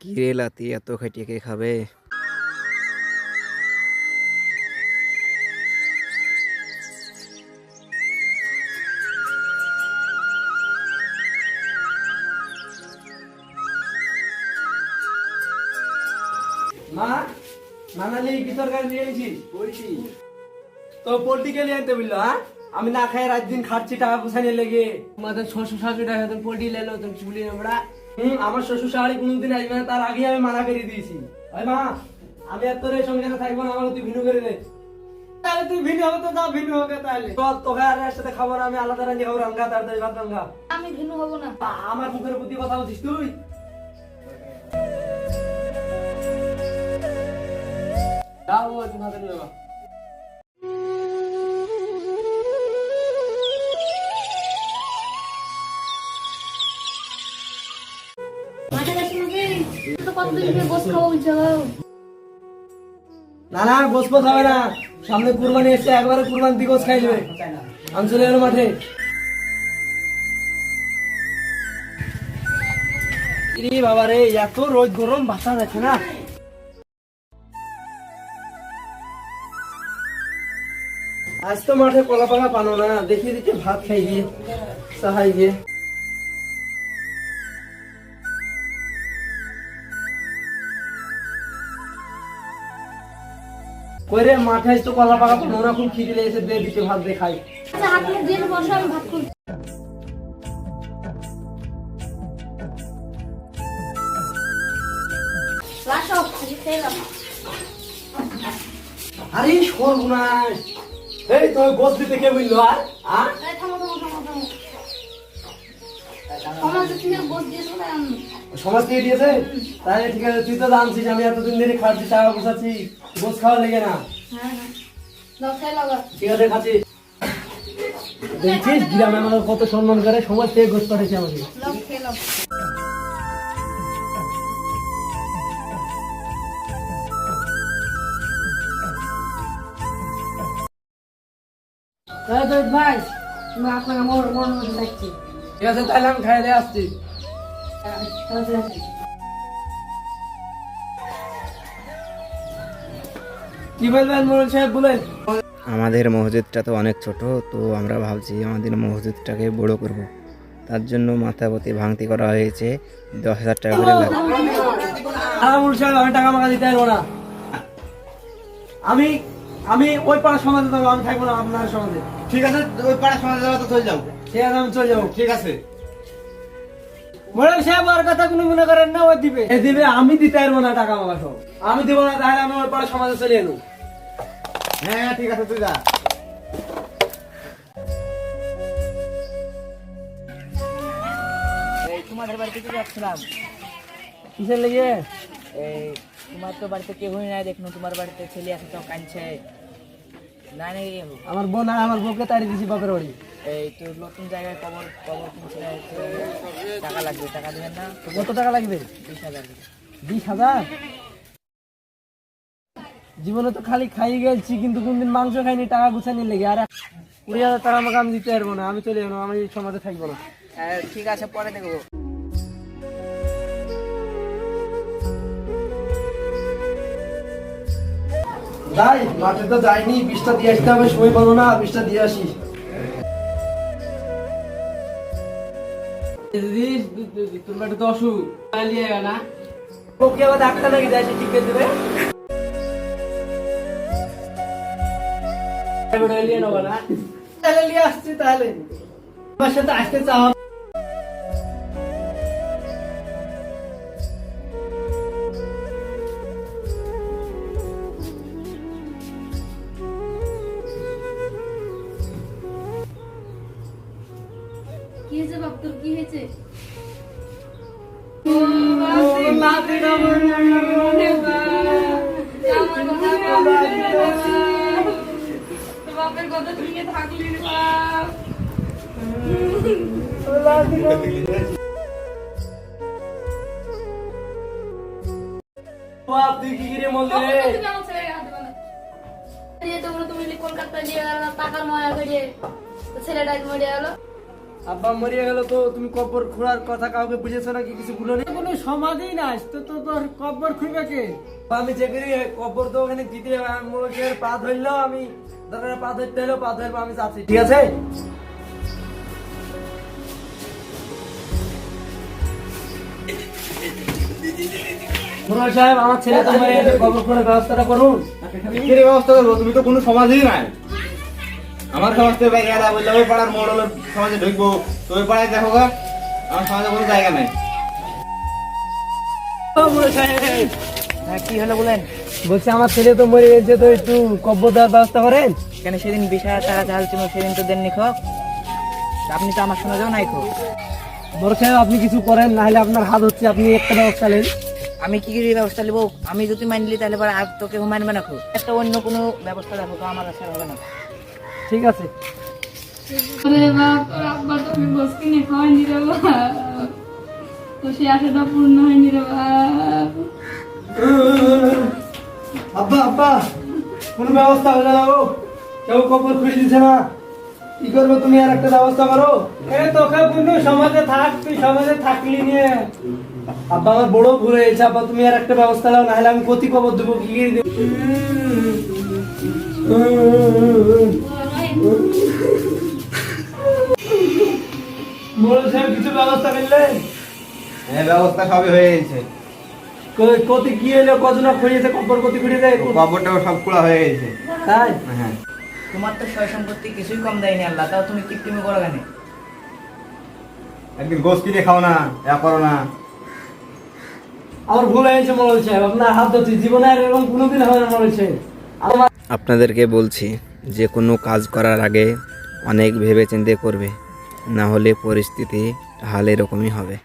কি রে লাতি, এত খাটিয়ে কে খাবে? মা নানালি কি তরকারি নিয়ে এসেছি বলছি তো পোল্ট্রি কে নিয়ে আনতে বললো। হ্যাঁ আমি না খাই রাত দিন খাচ্ছি টাকা পয়সা নিয়ে লেগে। তোমাদের শ্বশুর শাশুড়ি হয়তো পোল্ট্রি লেলো তুমি চুলি আমরা আমার শ্বশুর শাড়ি কোনোদিন আসবে না, তার আগে আমি মানা করে দিয়েছি। ভাই মা আমি আর তোর এই সংসারে থাকবো না, আমার তুই ভিনু করে দে। তাহলে তুই ভিনু হবে তো যা ভিনু হবে, তাহলে তোকে আর এর সাথে খাবো না, আমি আলাদা রান্না খাবো, রাঙ্গা তাড়াতাড়ি ভাত রাঙ্গা। আমি ভিন্ন হব না। আমার মুখের প্রতি কথা বলছিস তুই? যাও তুমি হাতে নিয়ে যাবা। মাঠে যাচ্ছি নাকি? তো কতদিন ধরে গোস খাবো বলছো? না না গোস ফোস হবে না, সামনে কুরবানি এসছে, একবারে কুরবানি দিয়ে গোস খাই নেবে। আমি চলে এলো মাঠে। ইরে বাবা রে, এত রোদ গরম বাসা যাচ্ছে না। আজ তো মাঠে কলা পাকা পানো না, দেখি দেখি ভাত খাই গিয়ে সাহাই গিয়ে। কই রে মাঠে আজ তো কলা পাকা পানো না, খুব খিদে লেগেছে, দে দিতে ভাত দে খাই। আচ্ছা হাত মুখ দিয়ে বসো, আমি ভাত খাবো। রাসো খেয়ে নাও। আরে সর্বনাশ, এই তো গোস দিতে কে বললো? আর এই থামো থামো থামো থামো। সমাজে থেকে গোস দিয়েছো না? সমাজ থেকে দিয়েছে? তাহলে ঠিক আছে, তুই তো জানছিস আমি এতদিন ধরে খাচ্ছি, টাকা বসাচ্ছি, গোস খাওয়া লেগে না। হ্যাঁ হ্যাঁ দাও খেয়ে লাগা। ঠিক আছে খাচ্ছি। দেখছিস গ্রামে আমাদের কত সম্মান করে, সমাজ থেকে গোস পাঠাচ্ছে আমাকে। লাও খেয়ে লাও। ভাই তুমি আপনার আমার মন মতো দেখছি। ঠিক আছে তাহলে আমি খাই দিয়ে আসছি। কি বলবেন মোড়ল সাহেব, বলেন। আমাদের মসজিদটা তো অনেক ছোট, তো আমরা ভাবছি আমাদের মসজিদটাকে বড় করব। তার জন্য মাথাপতি ভাঙতি করা হয়েছে, 10,000 টাকা করে লাগবে। মোড়ল সাহেব আমি টাকা মাকা দিতে পারবো না। আমি আমি ওই পাড়ার সমাজে যাবো, আমি থাকবো না আপনার সমাজে। ঠিক আছে, ওই পাড়া সমাজে যাওয়া তো চলে যাও। ঠিক আছে আমি চলে যাবো। ঠিক আছে, মোড়ল সাহেব আর কথা কোনো মনে করেন না, ওই দিবে এ দিবে, আমি দিতে পারবো না টাকা মাকা সব। আমি দিব না, তাহলে আমি ওই পাড়ার সমাজে চলে এলো। হ্যাঁ ঠিক আছে, তুই যা। এই তোমাদের বাড়িতে কি যাচ্ছিলাম? কিসের লেগে? এই তোমার তো বাড়িতে কেউই নাই, দেখুন তোমার বাড়িতে ছেলে আছে তো কাঁদছে না নাকি? আমার বোন আর আমার বউকে তাড়িয়ে দিয়েছি বাপের বাড়ি। এই তো নতুন জায়গায় কবর কবর কিনছে, তো টাকা লাগবে, টাকা দেবেন না? কত টাকা লাগবে? 20,000। 20,000? জীবনে তো খালি খাই গেছি, কিন্তু কোনদিন মাংস খাইনি টাকা গুছানি লেগে। আর 20,000 টাকা আমাকে আমি দিতে পারবো না, আমি চলে যাবো, আমি এই সমাজে থাকবো না। হ্যাঁ ঠিক আছে, পরে দেখবো। যাই মাঠে তো যাইনি, 20টা দিয়ে আসতে হবে, সময় পাবো না, 20টা দিয়ে আসি। দিদি তোর বাড়িতে তো অসুখ না, ওকে আবার ডাক্তার নাকি দেয়, ঠিক করে দেবে। নিয়ে নেবো না, তাহলে নিয়ে আসছি। তাহলে আমার সাথে আসতে চাও? কি হয়েছে বাপ, তোর কি হয়েছে? বাপের কথা শুনে থাকলি রে বাপ। বাপ তুই কি করে মন্দিরে? তুমি আমার ছেলেকে হাত দিবা না। দিয়ে তো তুমি কলকাতা দিয়ে গেল টাকার মায়া করিয়ে, তো ছেলেটা মরে গেল। আব্বা মরিয়া গেল, তো তুমি কবর খোঁড়ার কথা কাউকে বুঝেছো নাকি? কিছু ভুলো নেই? কোনো সমাধি নাই তো তোর কবর খুঁজবে কে? আমি যে করি কবর তো ওখানে দিতে মোড়কের পা ধরলো, আমি দরকার পা ধরতে হলো, পা ধরবো, আমি যাচ্ছি, ঠিক আছে? মোড়ল সাহেব, আমার ছেলে তোমার কবর করে ব্যবস্থাটা করুন। কি ব্যবস্থা করবো? তুমি তো কোনো সমাজই নাই। আমার সমাজ থেকে বাইরে গেলা বললে ওই পাড়ার মোড়লের সমাজে ঢুকবো, তো ওই পাড়ায় দেখো গা, আমার সমাজে কোনো জায়গা নাই। মোড়ল সাহেব, হ্যাঁ কি হলো বলেন? বলছি আমার ছেলে তো মরে গেছে, তো একটু কবর দেওয়ার ব্যবস্থা করেন। কেন সেদিন 20,000 টাকা চাল ছিল, সেদিন তো দেননি খো। আপনি তো আমার শোনা যাও নাই খো। মোড়ল সাহেব, আপনি কিছু করেন, না হলে আপনার হাত হচ্ছে, আপনি একটা ব্যবস্থা নেন। আমি কি করে ব্যবস্থা নেবো? আমি যদি মানলি তাহলে পরে আর তোকে মানবে না খো। একটা অন্য কোনো ব্যবস্থা দেখো তো, আমার আশা হবে না। ঠিক আছে। ওরে বাপ, ওর আব্বা তো আমি গোস কিনে খাওয়াইনি রে বাপ, তো সে আশাটা পূর্ণ হয়নি রে বাপ। আব্বা আব্বা, কোনো ব্যবস্থা হয়ে যাবো, কেউ কবর খুঁজে দিচ্ছে না, কি করবো? তুমি আর একটা ব্যবস্থা করো। তোকে বন্ধু সমাজে থাক, তুই সমাজে থাকলি নিয়ে। আব্বা আমার বড় ভুল হয়েছে, আব্বা তুমি আর একটা ব্যবস্থা নাও, নাহলে আমি গতি কবর দেবো, কি করে দেবো? মোড়ল সাহেব, কিছু ব্যবস্থা করলেন? হ্যাঁ, ব্যবস্থা সবই হয়ে গেছে। কতি কি হলো, কজনা খুঁড়িয়েছে, কবর কতি খুঁড়িয়েছে? কবরটাও সব খোলা হয়ে গেছে। তাই? হ্যাঁ, তোমার তো সয় সম্পত্তি কিছুই কম দেয়নি আল্লাহ, তাও তুমি কিপটিমি করো কেন? একদিন গোস কিনে খাও না, এ করো না। আমার ভুল হয়েছে মোড়ল সাহেব, আপনার হাত ধরছি, জীবনে আর এরকম কোনোদিন হবে না মোড়ল সাহেব। আমার আপনাদেরকে বলছি, যে কোনো কাজ করার আগে অনেক ভেবেচিন্তে করবে, না হলে পরিস্থিতি হাল এরকমই হবে।